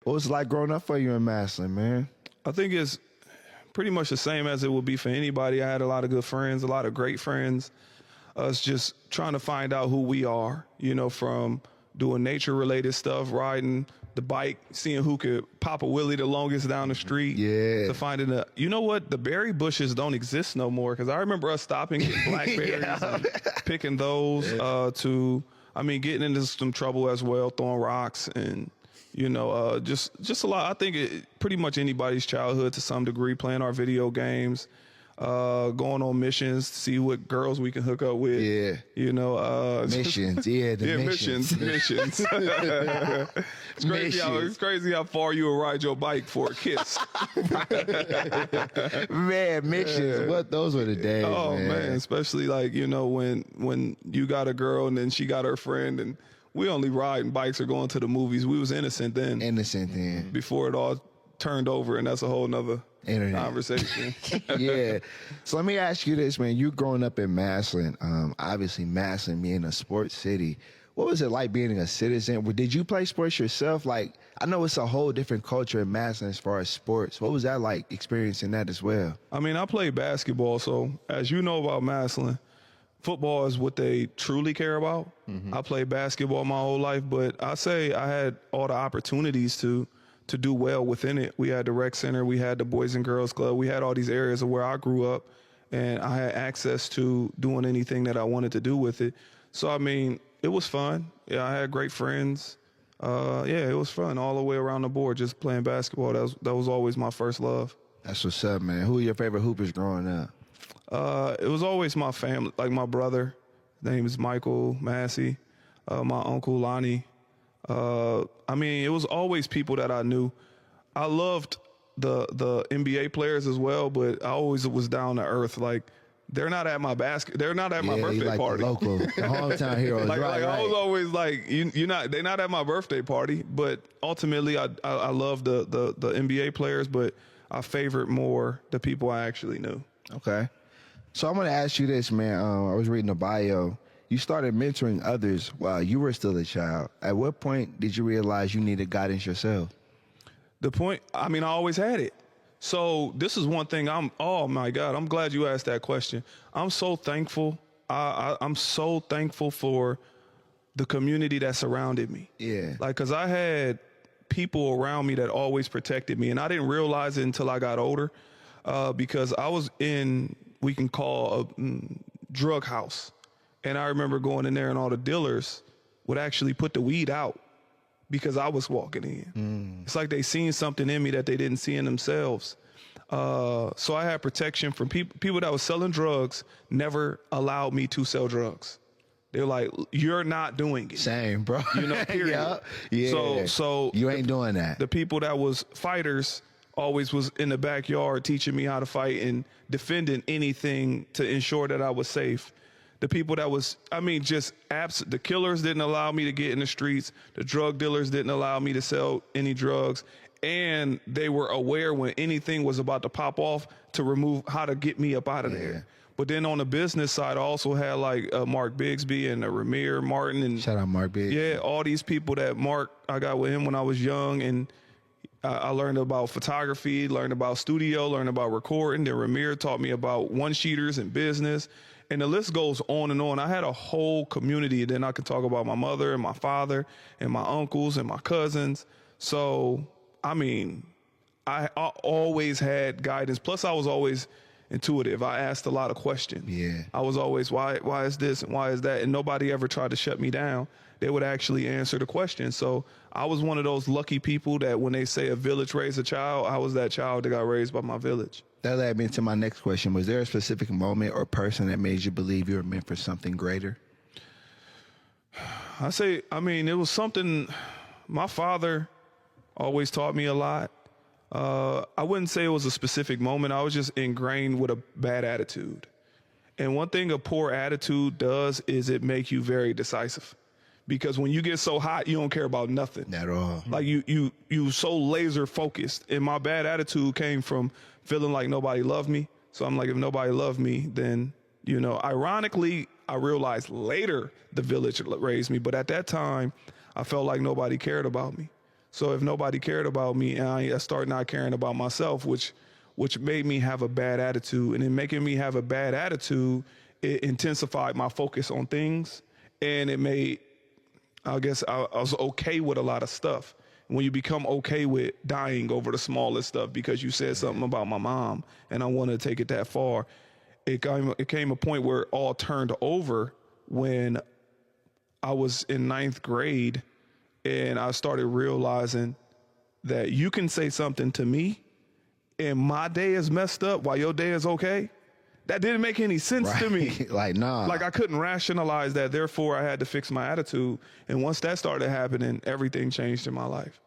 What was it like growing up for you in Massillon, man? I think it's pretty much the same as it would be for anybody. I had a lot of good friends, a lot of great friends. Us just trying to find out who we are, you know, from doing nature-related stuff, riding the bike, seeing who could pop a wheelie the longest down the street. Yeah. To finding you know what? The berry bushes don't exist no more, because I remember us stopping, getting blackberries and picking those getting into some trouble as well, throwing rocks and, you know, just a lot. I think pretty much anybody's childhood to some degree, playing our video games, going on missions to see what girls we can hook up with. Yeah. You know, missions. Yeah, missions. It's crazy how far you will ride your bike for a kiss. Man, missions. Yeah. Those were the days. Oh man, especially like, you know, when you got a girl and then she got her friend and we only riding bikes or going to the movies. We was innocent then. Before it all turned over, and that's a whole nother conversation. Yeah. So let me ask you this, man. You growing up in Massillon, obviously Massillon being a sports city. What was it like being a citizen? Did you play sports yourself? Like, I know it's a whole different culture in Massillon as far as sports. What was that like experiencing that as well? I mean, I played basketball, so as you know about Massillon, football is what they truly care about. Mm-hmm. I played basketball my whole life, but I say I had all the opportunities to do well within it. We had the rec center, we had the Boys and Girls Club, we had all these areas of where I grew up, and I had access to doing anything that I wanted to do with it. So, I mean, it was fun. Yeah, I had great friends. It was fun all the way around the board, just playing basketball. That was always my first love. That's what's up, man. Who were your favorite hoopers growing up? It was always my family, like my brother. His name is Michael Massey, my uncle Lonnie. I mean, it was always people that I knew. I loved the NBA players as well, but I always was down to earth. Like, they're not at my they're not at my birthday party. The local, the hometown heroes. Like right. I was always like, they're not at my birthday party. But ultimately, I love the NBA players, but I favored more the people I actually knew. Okay. So I'm going to ask you this, man. I was reading a bio. You started mentoring others while you were still a child. At what point did you realize you needed guidance yourself? I always had it. So this is one thing oh my God, I'm glad you asked that question. I'm so thankful. I'm so thankful for the community that surrounded me. Yeah. Like, cause I had people around me that always protected me, and I didn't realize it until I got older, because I was in, we can call a drug house. And I remember going in there and all the dealers would actually put the weed out because I was walking in. It's like they seen something in me that they didn't see in themselves. So I had protection from people that was selling drugs, never allowed me to sell drugs. They're like, you're not doing it. Same, bro. You know, period. Yeah. So you ain't doing that. The people that was fighters always was in the backyard teaching me how to fight and defending anything to ensure that I was safe. The people that was, the killers didn't allow me to get in the streets. The drug dealers didn't allow me to sell any drugs. And they were aware when anything was about to pop off to remove how to get me up out of there. But then on the business side, I also had like Mark Bigsby and Ramir Martin. And shout out Mark Bigsby. Yeah, all these people that I got with him when I was young. And I learned about photography, learned about studio, learned about recording. Then Ramir taught me about one-sheeters and business. And the list goes on and on. I had a whole community. Then I could talk about my mother and my father and my uncles and my cousins. So, I always had guidance. Plus, I was always intuitive. I asked a lot of questions. Yeah. I was always, why is this and why is that? And nobody ever tried to shut me down. They would actually answer the question. So I was one of those lucky people that when they say a village raised a child, I was that child that got raised by my village. That led me to my next question. Was there a specific moment or person that made you believe you were meant for something greater? It was something, my father always taught me a lot. I wouldn't say it was a specific moment. I was just ingrained with a bad attitude. And one thing a poor attitude does is it make you very decisive. Because when you get so hot, you don't care about nothing. At all. Like you so laser focused. And my bad attitude came from feeling like nobody loved me. So I'm like, if nobody loved me, then, ironically, I realized later the village raised me. But at that time, I felt like nobody cared about me. So if nobody cared about me, and I started not caring about myself, which made me have a bad attitude. And in making me have a bad attitude, it intensified my focus on things. And it made, I guess I was okay with a lot of stuff. When you become okay with dying over the smallest stuff because you said something about my mom and I wanted to take it that far, it came a point where it all turned over when I was in 9th grade and I started realizing that you can say something to me and my day is messed up while your day is okay. That didn't make any sense to me. Like, nah. Like I couldn't rationalize that. Therefore, I had to fix my attitude. And once that started happening, everything changed in my life.